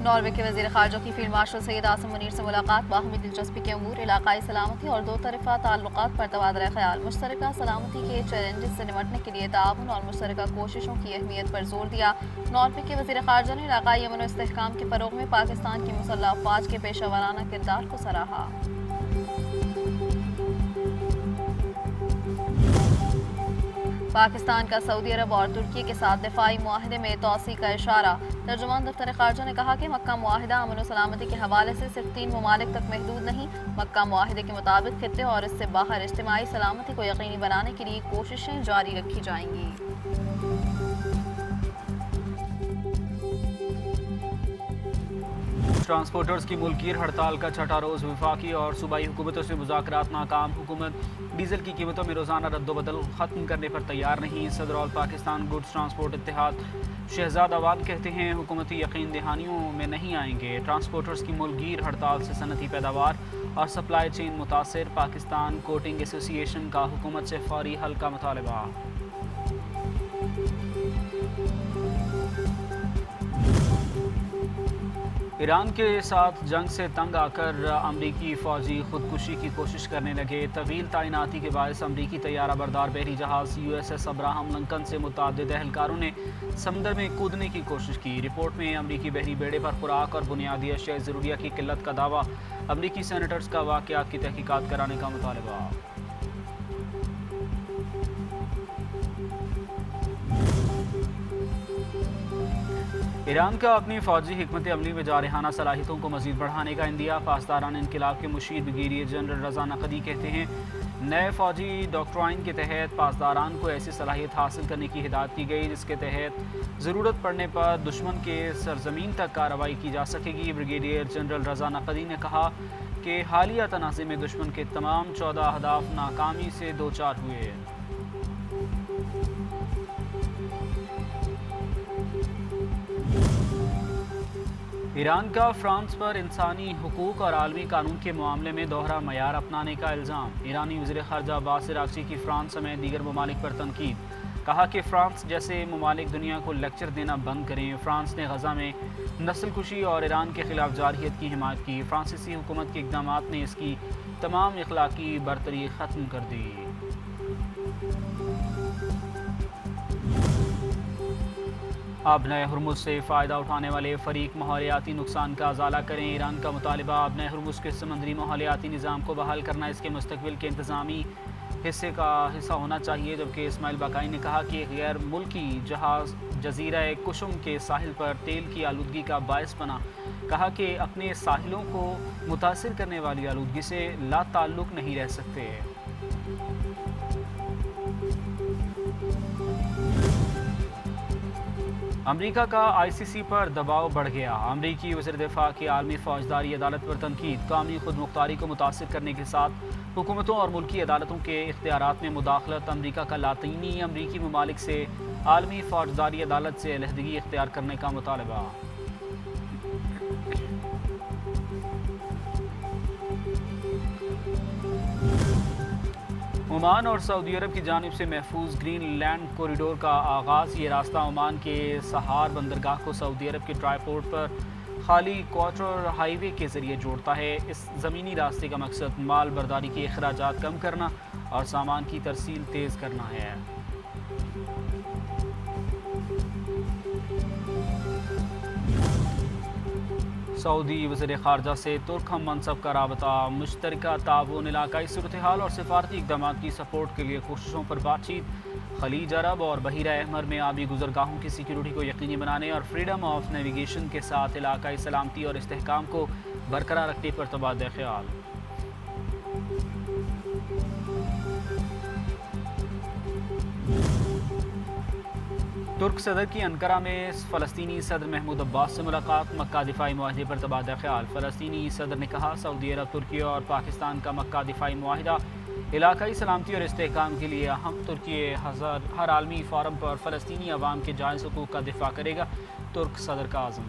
Norway کے وزیر خارجہ کی فیلڈ مارشل سید عاصم منیر سے ملاقات، باہمی دلچسپی کے امور، علاقائی سلامتی اور دو طرفہ تعلقات پر تبادلہ خیال، مشترکہ سلامتی کے چیلنجز سے نمٹنے کے لیے تعاون اور مشترکہ کوششوں کی اہمیت پر زور دیا۔ ناروے کے وزیر خارجہ نے علاقائی امن و استحکام کے فروغ میں پاکستان کی مسلح افواج کے پیشہ ورانہ کردار کو سراہا۔ پاکستان کا سعودی عرب اور ترکی کے ساتھ دفاعی معاہدے میں توسیع کا اشارہ، ترجمان دفتر خارجہ نے کہا کہ مکہ معاہدہ امن و سلامتی کے حوالے سے صرف 3 ممالک تک محدود نہیں، مکہ معاہدے کے مطابق خطے اور اس سے باہر اجتماعی سلامتی کو یقینی بنانے کے لیے کوششیں جاری رکھی جائیں گی۔ ٹرانسپورٹرز کی ملکیر ہڑتال کا چھٹا روز، وفاقی اور صوبائی حکومتوں سے مذاکرات ناکام، حکومت ڈیزل کی قیمتوں میں روزانہ رد و بدل ختم کرنے پر تیار نہیں۔ صدر آل پاکستان گڈز ٹرانسپورٹ اتحاد شہزاد عواد کہتے ہیں حکومتی یقین دہانیوں میں نہیں آئیں گے۔ ٹرانسپورٹرز کی ملکیر ہڑتال سے صنعتی پیداوار اور سپلائی چین متاثر، پاکستان کوٹنگ ایسوسی ایشن کا حکومت سے فوری حل کا مطالبہ۔ ایران کے ساتھ جنگ سے تنگ آ کر امریکی فوجی خودکشی کی کوشش کرنے لگے، طویل تعیناتی کے باعث امریکی طیارہ بردار بحری جہاز USS ابراہم لنکن سے متعدد اہلکاروں نے سمندر میں کودنے کی کوشش کی۔ رپورٹ میں امریکی بحری بیڑے پر خوراک اور بنیادی اشیاء ضروریہ کی قلت کا دعویٰ، امریکی سینیٹرز کا واقعات کی تحقیقات کرانے کا مطالبہ۔ ایران کا اپنی فوجی حکمت عملی میں جارحانہ صلاحیتوں کو مزید بڑھانے کا عندیہ، پاسداران انقلاب کے مشیر بریگیڈیئر جنرل رضا نقدی کہتے ہیں نئے فوجی ڈاکٹرائن کے تحت پاسداران کو ایسی صلاحیت حاصل کرنے کی ہدایت کی گئی جس کے تحت ضرورت پڑنے پر دشمن کے سرزمین تک کارروائی کی جا سکے گی۔ بریگیڈیئر جنرل رضا نقدی نے کہا کہ حالیہ تنازع میں دشمن کے تمام 14 اہداف ناکامی سے دوچار ہوئے۔ ایران کا فرانس پر انسانی حقوق اور عالمی قانون کے معاملے میں دوہرا معیار اپنانے کا الزام، ایرانی وزیر خارجہ عباس عراقچی کی فرانس سمیت دیگر ممالک پر تنقید، کہا کہ فرانس جیسے ممالک دنیا کو لیکچر دینا بند کریں۔ فرانس نے غزہ میں نسل کشی اور ایران کے خلاف جارحیت کی حمایت کی، فرانسیسی حکومت کے اقدامات نے اس کی تمام اخلاقی برتری ختم کر دی۔ آبنۂ ہرمز سے فائدہ اٹھانے والے فریق ماحولیاتی نقصان کا ازالہ کریں، ایران کا مطالبہ، آبنۂ ہرمز کے سمندری ماحولیاتی نظام کو بحال کرنا اس کے مستقبل کے انتظامی حصہ ہونا چاہیے، جبکہ اسماعیل باقائی نے کہا کہ غیر ملکی جہاز جزیرہ کشم کے ساحل پر تیل کی آلودگی کا باعث بنا، کہا کہ اپنے ساحلوں کو متاثر کرنے والی آلودگی سے لا تعلق نہیں رہ سکتے۔ امریکہ کا ICC پر دباؤ بڑھ گیا، امریکی وزیر دفاع کی عالمی فوجداری عدالت پر تنقید، قومی خود مختاری کو متاثر کرنے کے ساتھ حکومتوں اور ملکی عدالتوں کے اختیارات میں مداخلت، امریکہ کا لاطینی امریکی ممالک سے عالمی فوجداری عدالت سے علیحدگی اختیار کرنے کا مطالبہ۔ عمان اور سعودی عرب کی جانب سے محفوظ گرین لینڈ کوریڈور کا آغاز، یہ راستہ عمان کے سہار بندرگاہ کو سعودی عرب کے ٹرائی پورٹ پر خالی کوارٹر ہائی وے کے ذریعے جوڑتا ہے۔ اس زمینی راستے کا مقصد مال برداری کے اخراجات کم کرنا اور سامان کی ترسیل تیز کرنا ہے۔ سعودی وزیر خارجہ سے ترک ہم منصب کا رابطہ، مشترکہ تعاون، علاقائی صورتحال اور سفارتی اقدامات کی سپورٹ کے لیے کوششوں پر بات چیت، خلیج عرب اور بحیرہ احمر میں آبی گزرگاہوں کی سیکیورٹی کو یقینی بنانے اور فریڈم آف نیویگیشن کے ساتھ علاقائی سلامتی اور استحکام کو برقرار رکھنے پر تبادلہ خیال۔ ترک صدر کی انقرہ میں فلسطینی صدر محمود عباس سے ملاقات، مکہ دفاعی معاہدے پر تبادلہ خیال، فلسطینی صدر نے کہا سعودی عرب، ترکی اور پاکستان کا مکہ دفاعی معاہدہ علاقائی سلامتی اور استحکام کے لیے اہم، ترکی ہر عالمی فورم پر فلسطینی عوام کے جائز حقوق کا دفاع کرے گا، ترک صدر کا عزم۔